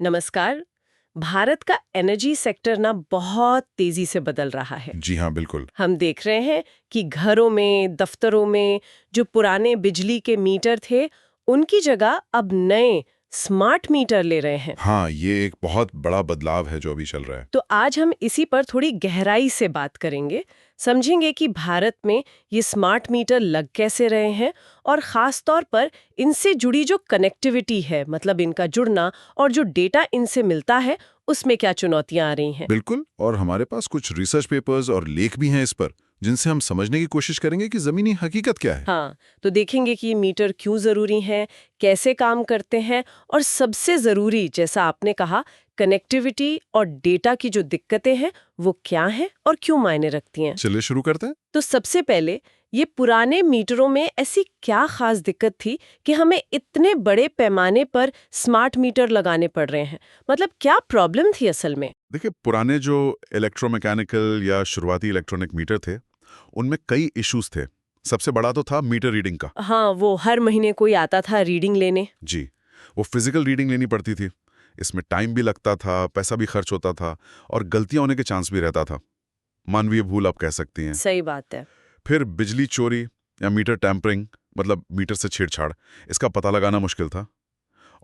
नमस्कार। भारत का energy sector ना बहुत तेजी से बदल रहा है। जी हाँ, बिल्कुल। हम देख रहे हैं कि घरों में, दफ्तरों में जो पुराने बिजली के मीटर थे, उनकी जगह अब नए स्मार्ट मीटर ले रहे हैं। हाँ, ये एक बहुत बड़ा बदलाव है जो अभी चल रहा है। तो आज हम इसी पर थोड़ी गहराई से बात करेंगे, समझेंगे कि भारत में ये स्मार्ट मीटर लग कैसे रहे हैं और खास तौर पर इनसे जुड़ी जो कनेक्टिविटी है, मतलब इनका जुड़ना और जो डेटा इनसे मिलता है, उसमें क्या चुनौतियां आ रही हैं। बिल्कुल, और हमारे पास कुछ रिसर्च पेपर्स और लेख भी हैं इस पर, जिनसे हम समझने की कोशिश करेंगे कि ज़मीनी हकीकत क्या है। हाँ, तो देखेंगे कि ये मीटर क्यों जरूरी हैं, कैसे काम करते हैं और सबसे जरूरी, जैसा आपने कहा, कनेक्टिविटी और डेटा की जो दिक्कतें हैं वो क्या हैं और क्यों मायने रखती हैं। चलिए शुरू करते हैं। तो सबसे पहले ये पुराने मीटरों में ऐसी क्या खास दिक्कत थी कि हमें इतने बड़े पैमाने पर स्मार्ट मीटर लगाने पड़ रहे हैं। मतलब क्या प्रॉब्लम थी असल में। देखिए, पुराने जो इलेक्ट्रोमैकेनिकल या शुरुआती इलेक्ट्रॉनिक मीटर थे, उनमें कई इश्यूज थे। सबसे बड़ा तो था मीटर रीडिंग का। हाँ, वो हर महीने कोई आता था रीडिंग लेने। जी, वो फिजिकल रीडिंग लेनी पड़ती थी। इसमें टाइम भी लगता था, पैसा भी खर्च होता था और गलतियां होने के चांस भी रहता था। मानवीय भूल आप कह सकती हैं। सही बात है। फिर बिजली चोरी या मीटर टैंपरिंग, मतलब मीटर से छेड़छाड़, इसका पता लगाना मुश्किल था।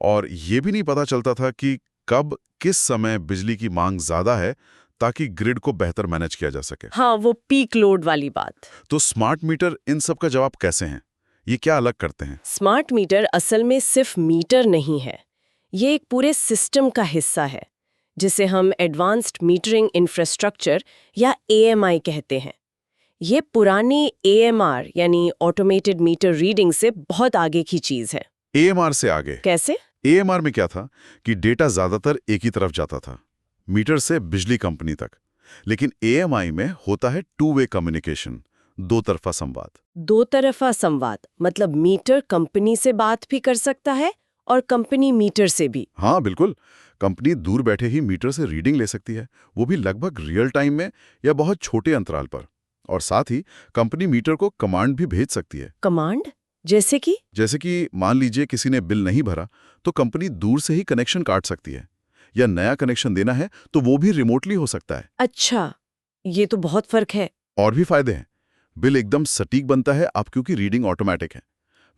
और ये भी नहीं पता चलता था कि कब किस समय बिजली की मांग ज्यादा है, ताकि ग्रिड को बेहतर मैनेज किया जा सके। हाँ, वो पीक लोड वाली बात। तो स्मार्ट मीटर इन सब का जवाब कैसे हैं? ये क्या अलग करते हैं? स्मार्ट मीटर असल में सिर्फ मीटर नहीं है, ये एक पूरे सिस्टम का हिस्सा है, जिसे हम एडवांस्ड मीटरिंग इंफ्रास्ट्रक्चर या एएमआई कहते हैं। ये पुरानी एएमआर यानी ऑटोमेटेड मीटर रीडिंग से बहुत आगे की चीज है। एएमआर से आगे? कैसे? एएमआर में क्या था कि डेटा ज्यादातर एक ही तरफ जाता था, मीटर से बिजली कंपनी तक। लेकिन एएमआई में होता है टू वे कम्युनिकेशन, दो तरफा संवाद। दो तरफा संवाद मतलब मीटर कंपनी से बात भी कर सकता है और कंपनी मीटर से भी। हाँ बिल्कुल, कंपनी दूर बैठे ही मीटर से रीडिंग ले सकती है, वो भी लगभग रियल टाइम में या बहुत छोटे अंतराल पर। और साथ ही कंपनी मीटर को कमांड भी भेज सकती है। कमांड? जैसे कि मान लीजिए किसी ने बिल नहीं भरा, तो कंपनी दूर से ही कनेक्शन काट सकती है। या नया कनेक्शन देना है तो वो भी रिमोटली हो सकता है। अच्छा, ये तो बहुत फर्क है। और भी फायदे हैं। बिल एकदम सटीक बनता है आप, क्योंकि रीडिंग ऑटोमेटिक है।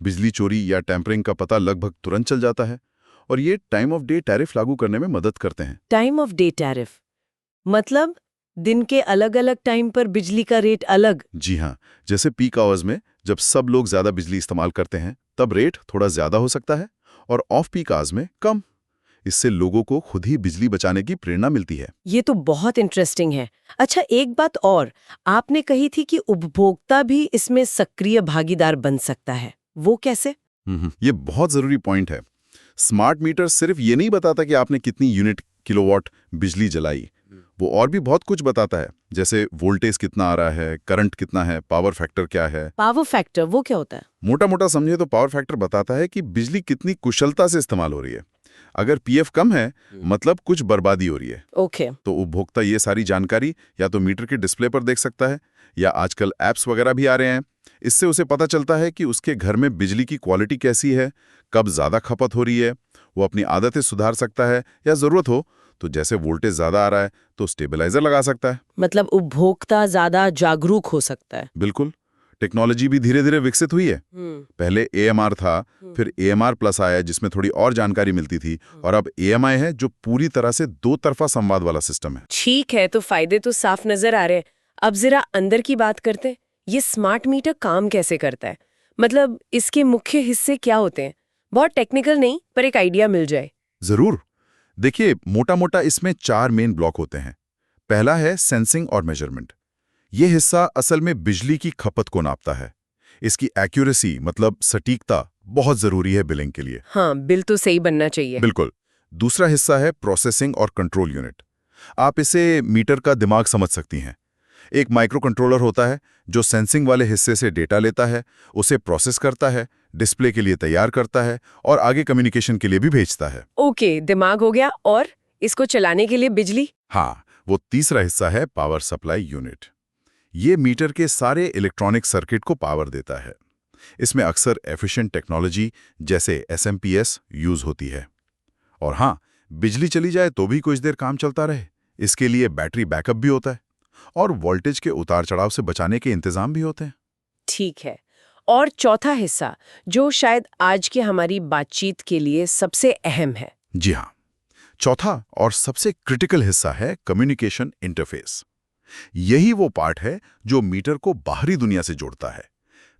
बिजली चोरी या टैंपरिंग का पता लगभग तुरंत चल जाता है। और ये टाइम ऑफ डे टैरिफ लागू करने में मदद करते हैं। टाइम ऑफ डे टैरिफ मतलब दिन के अलग अलग टाइम पर बिजली का रेट अलग। जी हाँ, जैसे पीक आवर्स में जब सब लोग ज्यादा बिजली इस्तेमाल करते हैं, तब रेट थोड़ा ज्यादा हो सकता है, और ऑफ पीक आवर्स में कम। इससे लोगों को खुद ही बिजली बचाने की प्रेरणा मिलती है। ये तो बहुत इंटरेस्टिंग है। अच्छा, एक बात और, आपने कही थी कि उपभोक्ता भी इसमें सक्रिय भागीदार बन सकता है, वो कैसे? ये बहुत जरूरी पॉइंट है। स्मार्ट मीटर सिर्फ ये नहीं बताता कि आपने कितनी यूनिट किलोवाट बिजली जलाई, वो और भी बहुत कुछ बताता है। जैसे वोल्टेज कितना आ रहा है, करंट कितना है, पावर फैक्टर क्या है। पावर फैक्टर वो क्या होता है? मोटा मोटा समझे तो पावर फैक्टर बताता है कि बिजली कितनी कुशलता से इस्तेमाल हो रही है। अगर पीएफ कम है, मतलब कुछ बर्बादी हो रही है। ओके। तो उपभोक्ता ये सारी जानकारी या तो मीटर के डिस्प्ले पर देख सकता है, या आजकल ऐप्स वगैरह भी आ रहे हैं। इससे उसे पता चलता है कि उसके घर में बिजली की क्वालिटी कैसी है, कब ज्यादा खपत हो रही है। वो अपनी आदतें सुधार सकता है, या जरूरत हो तो जैसे वोल्टेज ज्यादा आ रहा है तो स्टेबलाइजर लगा सकता है। मतलब उपभोक्ता ज्यादा जागरूक हो सकता है। बिल्कुल। टेक्नोलॉजी भी धीरे धीरे विकसित हुई है। पहले एएमआर था, फिर एएमआर प्लस आया जिसमें थोड़ी और जानकारी मिलती थी, और अब एएमआई है जो पूरी तरह से दो तरफा संवाद वाला सिस्टम है। ठीक है, तो फायदे तो साफ नजर आ रहे हैं। अब जरा अंदर की बात करते हैं। ये स्मार्ट मीटर काम कैसे करता है, मतलब इसके मुख्य हिस्से क्या होते हैं? बहुत टेक्निकल नहीं, पर एक आइडिया मिल जाए। जरूर। देखिए, मोटा मोटा इसमें 4 मेन ब्लॉक होते हैं। पहला है सेंसिंग और मेजरमेंट। ये हिस्सा असल में बिजली की खपत को नापता है। इसकी एक्यूरेसी मतलब सटीकता बहुत जरूरी है बिलिंग के लिए। हाँ, बिल तो सही बनना चाहिए। बिल्कुल। दूसरा हिस्सा है प्रोसेसिंग और कंट्रोल यूनिट। आप इसे मीटर का दिमाग समझ सकती हैं। एक माइक्रो कंट्रोलर होता है जो सेंसिंग वाले हिस्से से डेटा लेता है, उसे प्रोसेस करता है, डिस्प्ले के लिए तैयार करता है और आगे कम्युनिकेशन के लिए भी भेजता है। ओके, दिमाग हो गया, और इसको चलाने के लिए बिजली? हाँ, वो तीसरा हिस्सा है पावर सप्लाई यूनिट। ये मीटर के सारे इलेक्ट्रॉनिक सर्किट को पावर देता है। इसमें अक्सर एफिशिएंट टेक्नोलॉजी जैसे एसएमपीएस यूज होती है। और हाँ, बिजली चली जाए तो भी कुछ देर काम चलता रहे, इसके लिए बैटरी बैकअप भी होता है और वोल्टेज के उतार चढ़ाव से बचाने के इंतजाम भी होते हैं। ठीक है। और चौथा हिस्सा, जो शायद आज की हमारी बातचीत के लिए सबसे अहम है। जी हाँ, चौथा और सबसे क्रिटिकल हिस्सा है कम्युनिकेशन इंटरफेस। यही वो पार्ट है जो मीटर को बाहरी दुनिया से जोड़ता है।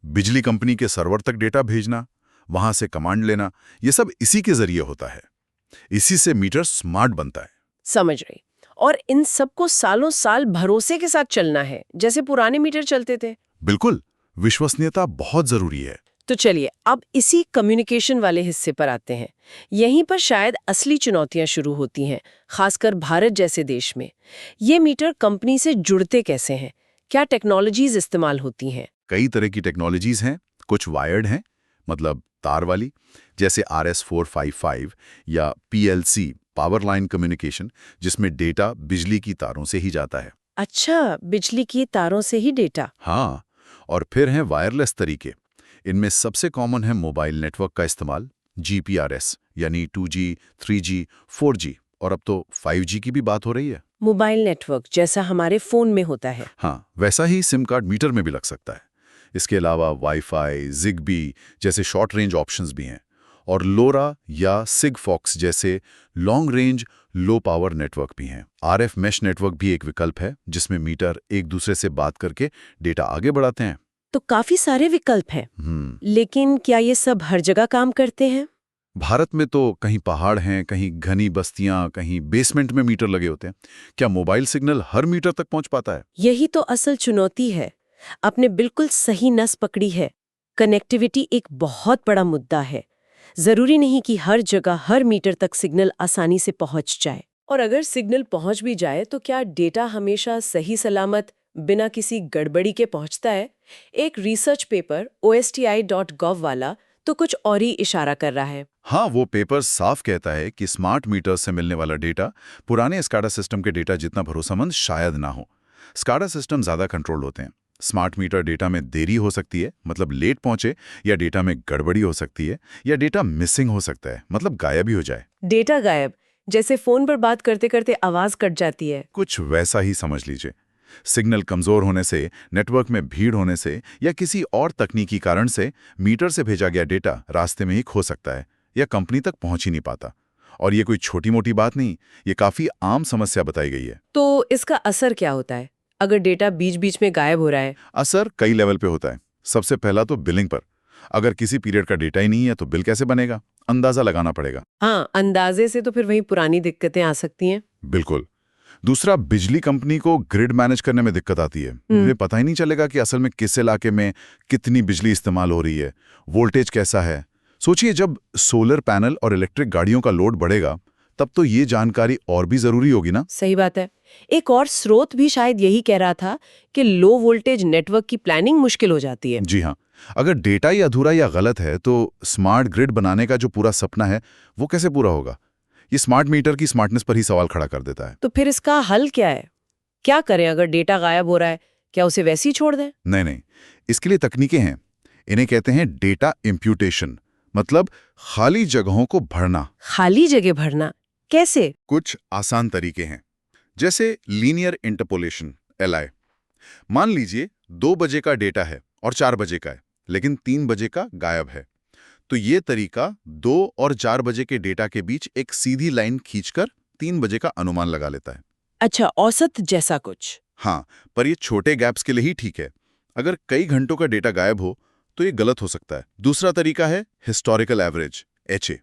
बिजली कंपनी के सर्वर तक डेटा भेजना, वहां से कमांड लेना, ये सब इसी के जरिए होता है। इसी से मीटर स्मार्ट बनता है। समझ रही। और इन सबको सालों साल भरोसे के साथ चलना है, जैसे पुराने मीटर चलते थे। बिल्कुल, विश्वसनीयता बहुत जरूरी है। तो चलिए अब इसी कम्युनिकेशन वाले हिस्से पर आते हैं। यहीं पर शायद असली चुनौतियां शुरू होती हैं, खासकर भारत जैसे देश में। ये मीटर कंपनी से जुड़ते कैसे हैं? क्या टेक्नोलॉजीज इस्तेमाल होती हैं? कई तरह की टेक्नोलॉजीज हैं। कुछ वायर्ड हैं, मतलब तार वाली, जैसे RS455 या PLC पावर लाइन कम्युनिकेशन, जिसमें डेटा बिजली की तारों से ही जाता है। अच्छा, बिजली की तारों से ही डेटा। हाँ, और फिर हैं वायरलेस तरीके। इनमें सबसे कॉमन है मोबाइल नेटवर्क का इस्तेमाल, GPRS, यानी 2G, 3G, 4G, और अब तो 5G की भी बात हो रही है। मोबाइल नेटवर्क जैसा हमारे फोन में होता है। हाँ, वैसा ही सिम कार्ड मीटर में भी लग सकता है। इसके अलावा वाईफाई, जिगबी जैसे शॉर्ट रेंज ऑप्शंस भी हैं, और लोरा या सिगफॉक्स जैसे long range low power network भी हैं। RF मैश नेटवर्क भी एक विकल्प है, जिसमें मीटर एक दूसरे से बात करके डेटा आगे बढ़ाते हैं। तो काफी सारे विकल्प हैं। लेकिन क्या ये सब हर जगह काम करते हैं? भारत में तो कहीं पहाड़ हैं, कहीं घनी बस्तियां, कहीं बेसमेंट में मीटर लगे होते हैं। क्या मोबाइल सिग्नल हर मीटर तक पहुंच पाता है? यही तो असल चुनौती है। आपने बिल्कुल सही नस पकड़ी है। कनेक्टिविटी एक बहुत बड़ा मुद्दा है। जरूरी नहीं कि हर जगह हर मीटर तक सिग्नल आसानी से पहुंच जाए। और अगर सिग्नल पहुंच भी जाए तो क्या डेटा हमेशा सही सलामत बिना किसी गड़बड़ी के पहुंचता है? एक रिसर्च पेपर OSTI.gov वाला तो कुछ और ही इशारा कर रहा है। हाँ, वो पेपर साफ कहता है कि स्मार्ट मीटर से मिलने वाला डेटा पुराने स्काडा सिस्टम के डेटा जितना भरोसेमंद शायद ना हो। स्काडा सिस्टम ज्यादा कंट्रोल होते हैं। स्मार्ट मीटर डेटा में देरी हो सकती है, मतलब लेट पहुंचे, या डेटा में गड़बड़ी हो सकती है, या डेटा मिसिंग हो सकता है, मतलब गायब ही हो जाए। डेटा गायब, जैसे फोन पर बात करते करते आवाज कट जाती है। कुछ वैसा ही समझ लीजिए। सिग्नल कमजोर होने से, नेटवर्क में भीड़ होने से, या किसी और तकनीकी कारण से मीटर से भेजा गया डेटा रास्ते में ही खो सकता है या कंपनी तक पहुंच ही नहीं पाता। और ये कोई छोटी मोटी बात नहीं, ये काफी आम समस्या बताई गई है। तो इसका असर क्या होता है अगर डेटा बीच बीच में गायब हो रहा है? असर कई लेवल पे होता है। सबसे पहला तो बिलिंग पर। अगर किसी पीरियड का डेटा ही नहीं है तो बिल कैसे बनेगा? अंदाजा लगाना पड़ेगा। हाँ, अंदाजे से तो फिर वही पुरानी दिक्कतें आ सकती हैं। बिल्कुल। दूसरा, बिजली कंपनी को ग्रिड मैनेज करने में दिक्कत आती है। उन्हें पता ही नहीं चलेगा कि असल में किस इलाके में कितनी बिजली इस्तेमाल हो रही है, वोल्टेज कैसा है। सोचिए, जब सोलर पैनल और इलेक्ट्रिक गाड़ियों का लोड बढ़ेगा, तब तो ये जानकारी और भी जरूरी होगी ना। सही बात है। एक और स्रोत भी शायद यही कह रहा था कि लो वोल्टेज नेटवर्क की प्लानिंग मुश्किल हो जाती है। जी हाँ, अगर डेटा ही अधूरा या गलत है तो स्मार्ट ग्रिड बनाने का जो पूरा सपना है वो कैसे पूरा होगा? ये स्मार्ट मीटर की स्मार्टनेस पर ही सवाल खड़ा कर देता है। तो फिर इसका हल क्या है? क्या करें अगर डेटा गायब हो रहा है? क्या उसे वैसे ही छोड़ दें? नहीं नहीं, इसके लिए तकनीकें हैं। इन्हें कहते हैं डेटा इम्प्यूटेशन, मतलब खाली जगहों को भरना। खाली जगह भरना कैसे? कुछ आसान तरीके हैं, जैसे लीनियर इंटरपोलेशन, LI। मान लीजिए 2 बजे का डेटा है और 4 बजे का है, लेकिन 3 बजे का गायब है। तो ये तरीका 2 और 4 बजे के डेटा के बीच एक सीधी लाइन खींचकर 3 बजे का अनुमान लगा लेता है। अच्छा, औसत जैसा कुछ। हाँ, पर ये छोटे गैप्स के लिए ही ठीक है। अगर कई घंटों का डेटा गायब हो तो ये गलत हो सकता है। दूसरा तरीका है हिस्टोरिकल एवरेज, HA।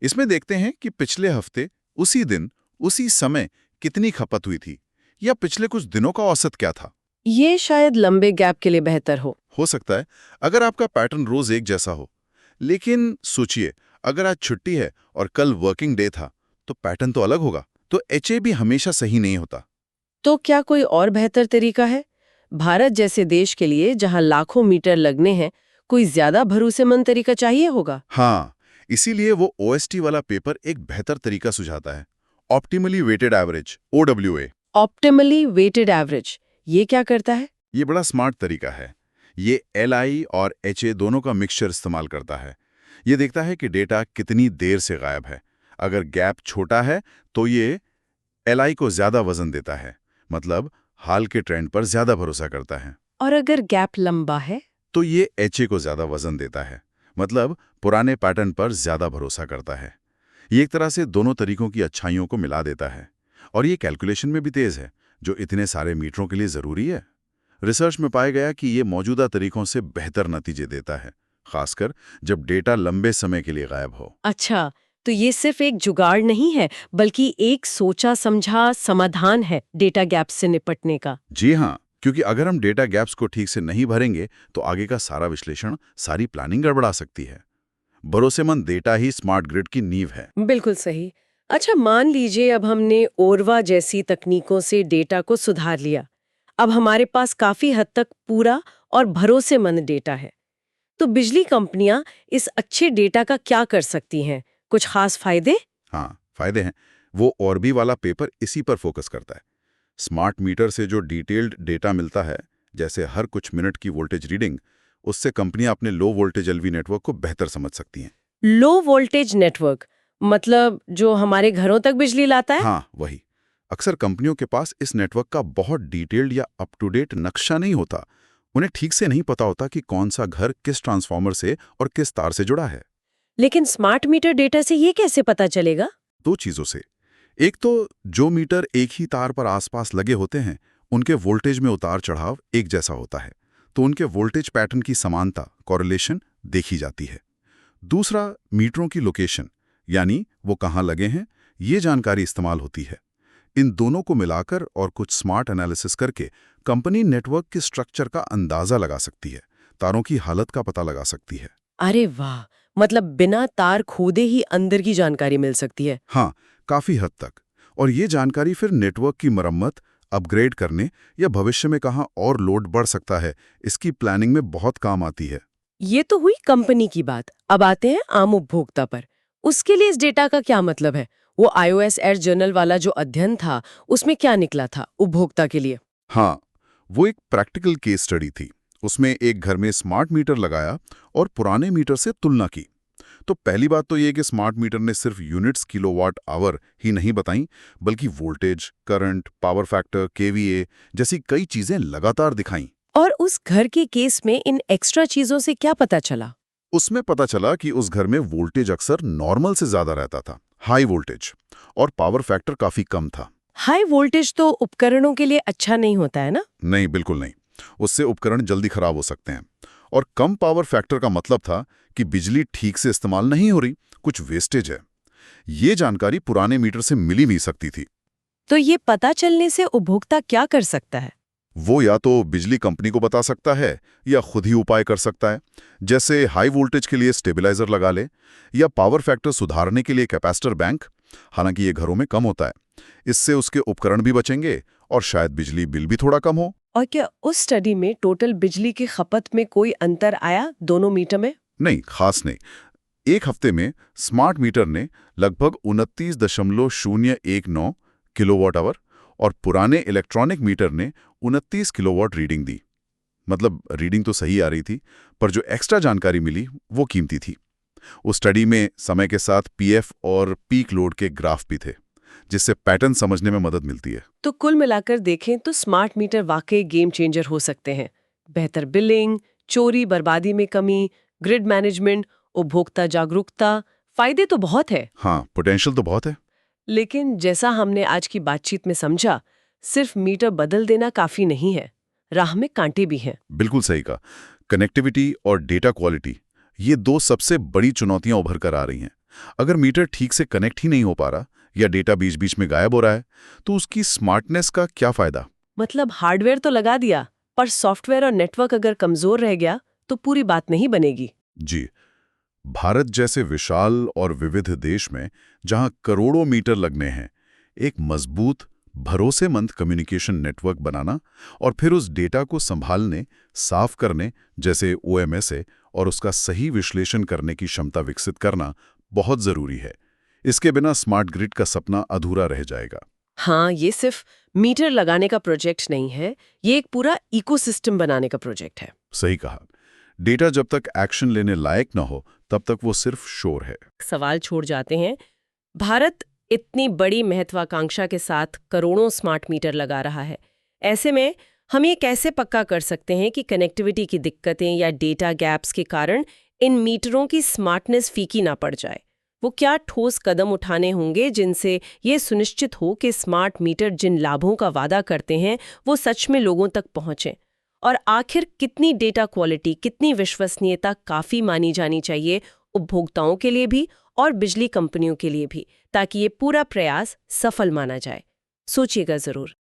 इसमें देखते हैं कि पिछले हफ्ते उसी दिन उसी समय कितनी खपत हुई थी, या पिछले कुछ दिनों का औसत क्या था। ये शायद लंबे गैप के लिए बेहतर हो सकता है अगर आपका पैटर्न रोज एक जैसा हो। लेकिन सोचिए, अगर आज छुट्टी है और कल वर्किंग डे था तो पैटर्न तो अलग होगा। तो HA भी हमेशा सही नहीं होता। तो क्या कोई और बेहतर तरीका है? भारत जैसे देश के लिए जहां लाखों मीटर लगने हैं, कोई ज्यादा भरोसेमंद तरीका चाहिए होगा। हाँ, इसीलिए वो OST वाला पेपर एक बेहतर तरीका सुझाता है, optimally weighted average, OWA। Optimally weighted average, ये क्या करता है? ये बड़ा स्मार्ट तरीका है। ये LI और HA दोनों का मिक्सचर इस्तेमाल करता है। ये देखता है कि डेटा कितनी देर से गायब है। अगर गैप छोटा है तो ये LI को ज्यादा वजन देता है, मतलब हाल के ट्रेंड पर ज्यादा भरोसा करता है। और अगर गैप लंबा है? तो ये HA को ज्यादा वजन देता है, मतलब पुराने पैटर्न पर ज्यादा भरोसा करता है। ये एक तरह से दोनों तरीकों की अच्छाइयों को मिला देता है, और ये कैलकुलेशन में भी तेज है, जो इतने सारे मीटरों के लिए जरूरी है। रिसर्च में पाया गया कि ये मौजूदा तरीकों से बेहतर नतीजे देता है, खासकर जब डेटा लंबे समय के लिए गायब हो। अच्छा, तो ये सिर्फ एक जुगाड़ नहीं है, बल्कि एक सोचा समझा समाधान है डेटा गैप से निपटने का। जी हाँ, क्योंकि अगर हम डेटा गैप्स को ठीक से नहीं भरेंगे तो आगे का सारा विश्लेषण, सारी प्लानिंग गड़बड़ा सकती है। भरोसेमंद डेटा ही स्मार्ट ग्रिड की नींव है। बिल्कुल सही। अच्छा, मान लीजिए अब हमने ओरवा जैसी तकनीकों से डेटा को सुधार लिया। अब हमारे पास काफी हद तक पूरा और भरोसेमंद डेटा है। तो बिजली कंपनियां इस अच्छे डेटा का क्या कर सकती हैं? कुछ खास फायदे? हाँ, फायदे हैं। वो और भी वाला पेपर इसी पर फोकस करता है। स्मार्ट मीटर से जो डिटेल्ड डेटा मिलता है, जैसे हर कुछ मिनट की वोल्टेज रीडिंग, उससे कंपनियां अपने लो वोल्टेज LV नेटवर्क को बेहतर समझ सकती हैं। लो वोल्टेज नेटवर्क मतलब जो हमारे घरों तक बिजली लाता है? हाँ, वही। अक्सर कंपनियों के पास इस नेटवर्क का बहुत डिटेल्ड या अप टू डेट नक्शा नहीं होता। उन्हें ठीक से नहीं पता होता कि कौन सा घर किस ट्रांसफार्मर से और किस तार से जुड़ा है। लेकिन स्मार्ट मीटर डेटा से ये कैसे पता चलेगा? दो चीजों से। एक तो जो मीटर एक ही तार पर आसपास लगे होते हैं, उनके वोल्टेज में उतार चढ़ाव एक जैसा होता है, तो उनके वोल्टेज पैटर्न की समानता, कॉरिलेशन देखी जाती है। दूसरा, मीटरों की लोकेशन, यानी वो कहाँ लगे हैं, ये जानकारी इस्तेमाल होती है। इन दोनों को मिलाकर और कुछ स्मार्ट एनालिसिस करके कंपनी नेटवर्क के स्ट्रक्चर का अंदाजा लगा सकती है, तारों की हालत का पता लगा सकती है। अरे वाह! मतलब बिना तार खोदे ही अंदर की जानकारी मिल सकती है। हाँ, काफी हद तक। और ये जानकारी फिर नेटवर्क की मरम्मत, अपग्रेड करने या भविष्य में कहाँ और लोड बढ़ सकता है, इसकी प्लानिंग में बहुत काम आती है। ये तो हुई कंपनी की बात। अब आते हैं आम उपभोक्ता पर। उसके लिए इस डेटा का क्या मतलब है? वो iOS एयर जर्नल वाला जो अध्ययन था, उसमें क्या निकला था उपभोक्ता के लिए? हाँ, वो एक प्रैक्टिकल केस स्टडी थी। उसमें एक घर में स्मार्ट मीटर लगाया और पुराने मीटर से तुलना की। तो पहली बात तो ये कि स्मार्ट मीटर ने सिर्फ यूनिट्स किलोवाट आवर ही नहीं बताई, बल्कि voltage, current, power factor, KVA जैसी कई चीजें लगातार दिखाईं। और उस घर के केस में इन एक्स्ट्रा चीजों से क्या पता चला? उसमें पता चला कि उस घर में वोल्टेज अक्सर नॉर्मल से ज्यादा रहता था, हाई वोल्टेज, और पावर फैक्टर काफी कम था। हाई वोल्टेज तो उपकरणों के लिए अच्छा नहीं होता है ना? नहीं, बिल्कुल नहीं। उससे उपकरण जल्दी खराब हो सकते हैं। और कम पावर फैक्टर का मतलब था कि बिजली ठीक से इस्तेमाल नहीं हो रही, कुछ वेस्टेज है। ये जानकारी पुराने मीटर से मिली भी सकती थी। तो ये पता चलने से उपभोक्ता क्या कर सकता है? वो या तो बिजली कंपनी को बता सकता है या खुद ही उपाय कर सकता है, जैसे हाई वोल्टेज के लिए स्टेबलाइजर लगा ले या पावर फैक्टर सुधारने के लिए कैपेसिटर बैंक। हालांकि ये घरों में कम होता है। इससे उसके उपकरण भी बचेंगे और शायद बिजली बिल भी थोड़ा कम हो। और क्या उस स्टडी में टोटल बिजली की खपत में कोई अंतर आया दोनों मीटर में? नहीं, खास नहीं। एक हफ्ते में स्मार्ट मीटर ने लगभग 29.019 किलोवाट आवर और पुराने इलेक्ट्रॉनिक मीटर ने 29 किलोवाट रीडिंग दी। मतलब रीडिंग तो सही आ रही थी, पर जो एक्स्ट्रा जानकारी मिली वो कीमती थी। उस स्टडी में समय के साथ PF और पीक लोड के ग्राफ भी थे, जिससे पैटर्न समझने में मदद मिलती है। तो कुल मिलाकर देखें तो स्मार्ट मीटर वाकई गेम चेंजर हो सकते हैं। बेहतर बिलिंग, चोरी बर्बादी में कमी, ग्रिड मैनेजमेंट, उपभोक्ता जागरूकता, फायदे तो बहुत है। हाँ, पोटेंशियल तो बहुत है। लेकिन जैसा हमने आज की बातचीत में समझा, सिर्फ मीटर बदल देना काफी नहीं है, राह में कांटे भी हैं। बिल्कुल सही कहा। कनेक्टिविटी और डेटा क्वालिटी, ये दो सबसे बड़ी चुनौतियां उभर कर आ रही हैं। अगर मीटर ठीक से कनेक्ट ही नहीं हो पा रहा या डेटा बीच बीच में गायब हो रहा है, तो उसकी स्मार्टनेस का क्या फायदा? मतलब हार्डवेयर तो लगा दिया, पर सॉफ्टवेयर और नेटवर्क अगर कमजोर रह गया तो पूरी बात नहीं बनेगी। जी, भारत जैसे विशाल और विविध देश में जहां करोड़ों मीटर लगने हैं, एक मजबूत, भरोसेमंद कम्युनिकेशन नेटवर्क बनाना और फिर उस डेटा को संभालने, साफ करने जैसे OMSA और उसका सही विश्लेषण करने की क्षमता विकसित करना बहुत जरूरी है। इसके बिना स्मार्ट ग्रिड का सपना अधूरा रह जाएगा। हाँ, ये सिर्फ मीटर लगाने का प्रोजेक्ट नहीं है, ये एक पूरा इकोसिस्टम बनाने का प्रोजेक्ट है। सही कहा। डेटा जब तक एक्शन लेने लायक न हो, तब तक वो सिर्फ शोर है। सवाल छोड़ जाते हैं, भारत इतनी बड़ी महत्वाकांक्षा के साथ करोड़ों स्मार्ट मीटर लगा रहा है। ऐसे में हम ये कैसे पक्का कर सकते हैं कि कनेक्टिविटी की दिक्कतें या डेटा गैप्स के कारण इन मीटरों की स्मार्टनेस फीकी ना पड़ जाए? वो क्या ठोस कदम उठाने होंगे जिनसे ये सुनिश्चित हो कि स्मार्ट मीटर जिन लाभों का वादा करते हैं वो सच में लोगों तक पहुंचें? और आखिर कितनी डेटा क्वालिटी, कितनी विश्वसनीयता काफ़ी मानी जानी चाहिए उपभोक्ताओं के लिए भी और बिजली कंपनियों के लिए भी, ताकि ये पूरा प्रयास सफल माना जाए? सोचिएगा ज़रूर।